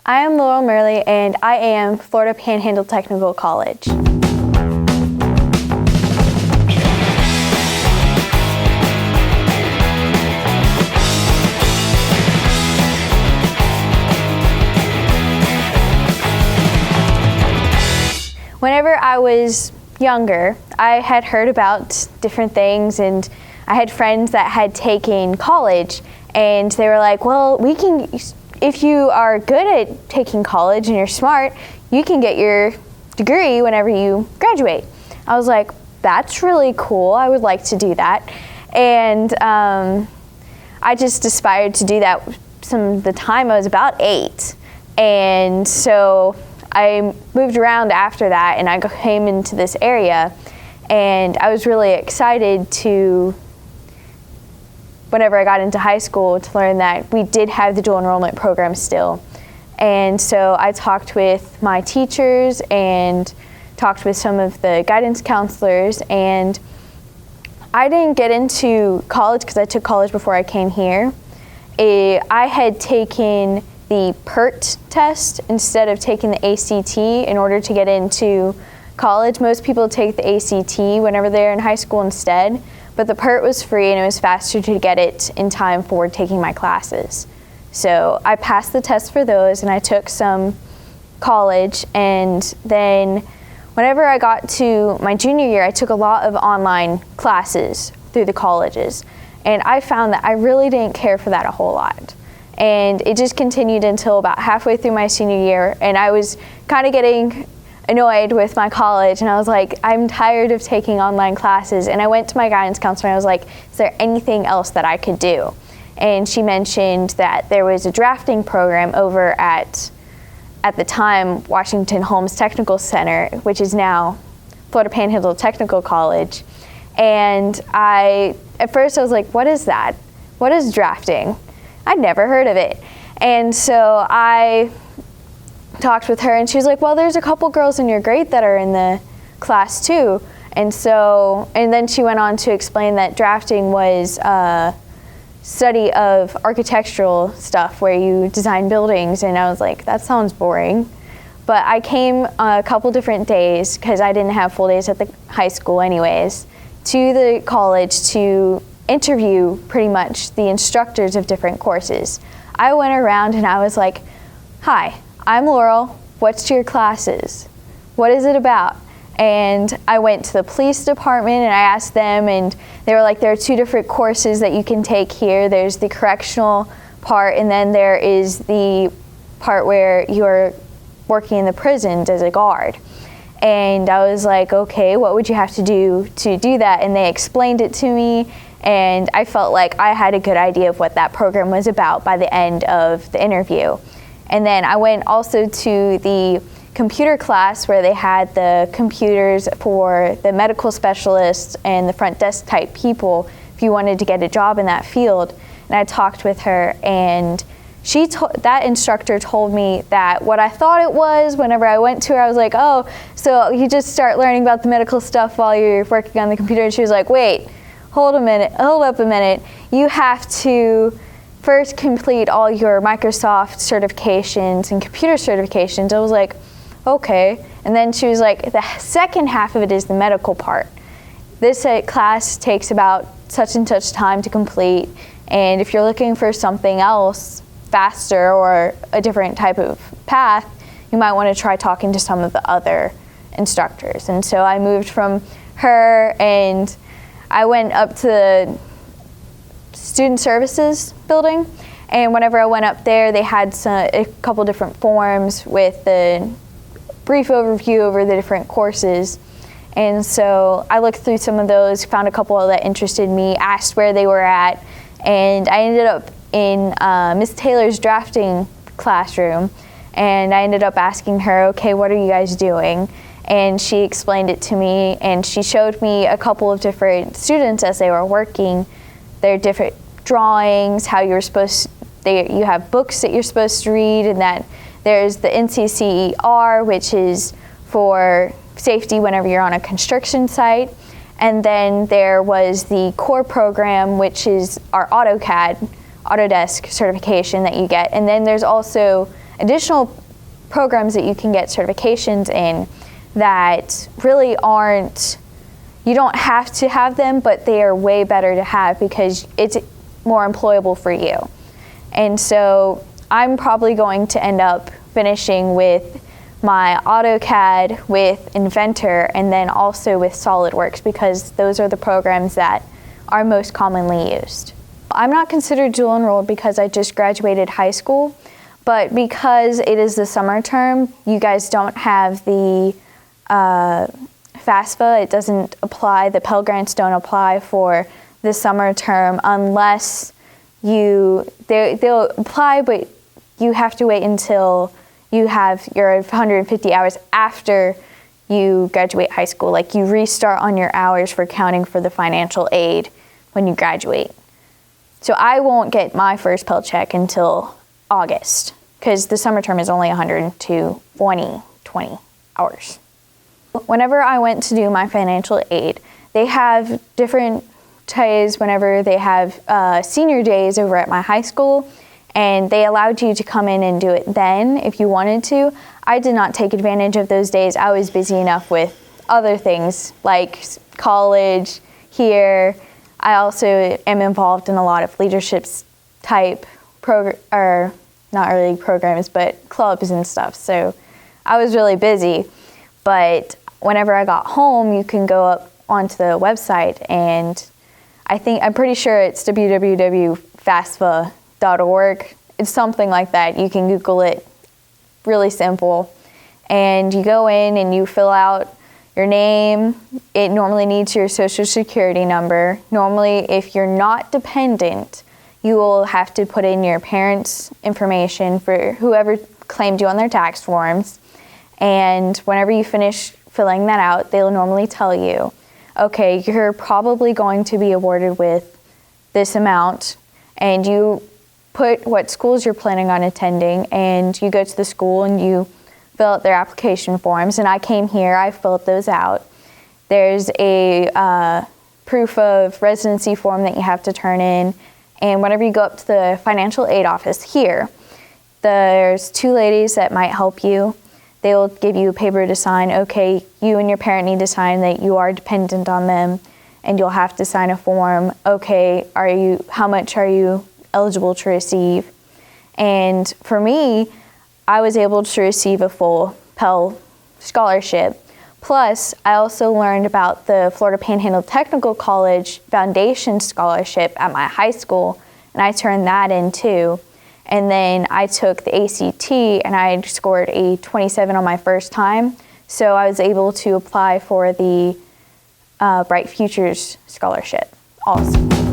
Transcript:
I am Laurel Murley, and I am Florida Panhandle Technical College. Whenever I was younger, I had heard about different things, and I had friends that had taken college, and they were like, well, if you are good at taking college and you're smart, you can get your degree whenever you graduate. I was like, that's really cool. I would like to do that. And I just aspired to do that some of the time. I was about 8. And so I moved around after that, and I came into this area, and I was really excited to, whenever I got into high school, to learn that we did have the dual enrollment program still. And so I talked with my teachers and talked with some of the guidance counselors, and I didn't get into college because I took college before I came here. I had taken the PERT test instead of taking the ACT in order to get into college. Most people take the ACT whenever they're in high school instead, but the PERT was free and it was faster to get it in time for taking my classes. So I passed the test for those, and I took some college, and then whenever I got to my junior year, I took a lot of online classes through the colleges, and I found that I really didn't care for that a whole lot. And it just continued until about halfway through my senior year, and I was kind of getting annoyed with my college, and I was like, I'm tired of taking online classes. And I went to my guidance counselor, and I was like, is there anything else that I could do? And she mentioned that there was a drafting program over at the time, Washington Holmes Technical Center, which is now Florida Panhandle Technical College. And at first I was like, what is that? What is drafting? I'd never heard of it. And so I talked with her, and she was like, well, there's a couple girls in your grade that are in the class too. And then she went on to explain that drafting was a study of architectural stuff where you design buildings, and I was like, that sounds boring. But I came a couple different days, because I didn't have full days at the high school anyways, to the college to interview pretty much the instructors of different courses. I went around and I was like, hi, I'm Laurel, what's your classes? What is it about? And I went to the police department and I asked them, and they were like, there are 2 different courses that you can take here. There's the correctional part, and then there is the part where you're working in the prisons as a guard. And I was like, okay, what would you have to do that? And they explained it to me, and I felt like I had a good idea of what that program was about by the end of the interview. And then I went also to the computer class where they had the computers for the medical specialists and the front desk type people if you wanted to get a job in that field. And I talked with her, and that instructor told me that what I thought it was whenever I went to her, I was like, oh, so you just start learning about the medical stuff while you're working on the computer. And she was like, wait, hold up a minute. You have to first complete all your Microsoft certifications and computer certifications. I was like, okay. And then she was like, the second half of it is the medical part. This class takes about such and such time to complete, and if you're looking for something else faster or a different type of path, you might want to try talking to some of the other instructors. And so I moved from her, and I went up to the student services building, and whenever I went up there, they had a couple different forms with the brief overview over the different courses. And so I looked through some of those, found a couple that interested me, asked where they were at, and I ended up in Miss Taylor's drafting classroom, and I ended up asking her, okay, what are you guys doing? And she explained it to me, and she showed me a couple of different students as they were working, their different drawings, how you have books that you're supposed to read, and that there's the NCCER, which is for safety whenever you're on a construction site. And then there was the core program, which is our Autodesk certification that you get. And then there's also additional programs that you can get certifications in that really aren't, you don't have to have them, but they are way better to have because it's more employable for you. And so I'm probably going to end up finishing with my AutoCAD, with Inventor, and then also with SolidWorks because those are the programs that are most commonly used. I'm not considered dual enrolled because I just graduated high school, but because it is the summer term, you guys don't have the FAFSA. It doesn't apply, the Pell Grants don't apply for the summer term unless they'll apply, but you have to wait until you have your 150 hours after you graduate high school. Like you restart on your hours for counting for the financial aid when you graduate. So I won't get my first Pell check until August because the summer term is only 120 hours. Whenever I went to do my financial aid, they have different days whenever they have senior days over at my high school, and they allowed you to come in and do it then if you wanted to. I did not take advantage of those days. I was busy enough with other things like college here. I also am involved in a lot of leadership type or not really programs, but clubs and stuff. So I was really busy. But whenever I got home, you can go up onto the website, and I'm pretty sure it's www.fasfa.org. It's something like that. You can Google it, really simple. And you go in and you fill out your name. It normally needs your social security number. Normally, if you're not dependent, you will have to put in your parents' information for whoever claimed you on their tax forms. And whenever you finish filling that out, they'll normally tell you, okay, you're probably going to be awarded with this amount, and you put what schools you're planning on attending, and you go to the school and you fill out their application forms. And I came here, I filled those out. There's a proof of residency form that you have to turn in, and whenever you go up to the financial aid office here, there's two ladies that might help you. They will give you a paper to sign. Okay, you and your parent need to sign that you are dependent on them, and you'll have to sign a form. Okay, how much are you eligible to receive? And for me, I was able to receive a full Pell scholarship. Plus, I also learned about the Florida Panhandle Technical College Foundation Scholarship at my high school, and I turned that in too. And then I took the ACT, and I scored a 27 on my first time. So I was able to apply for the Bright Futures Scholarship also.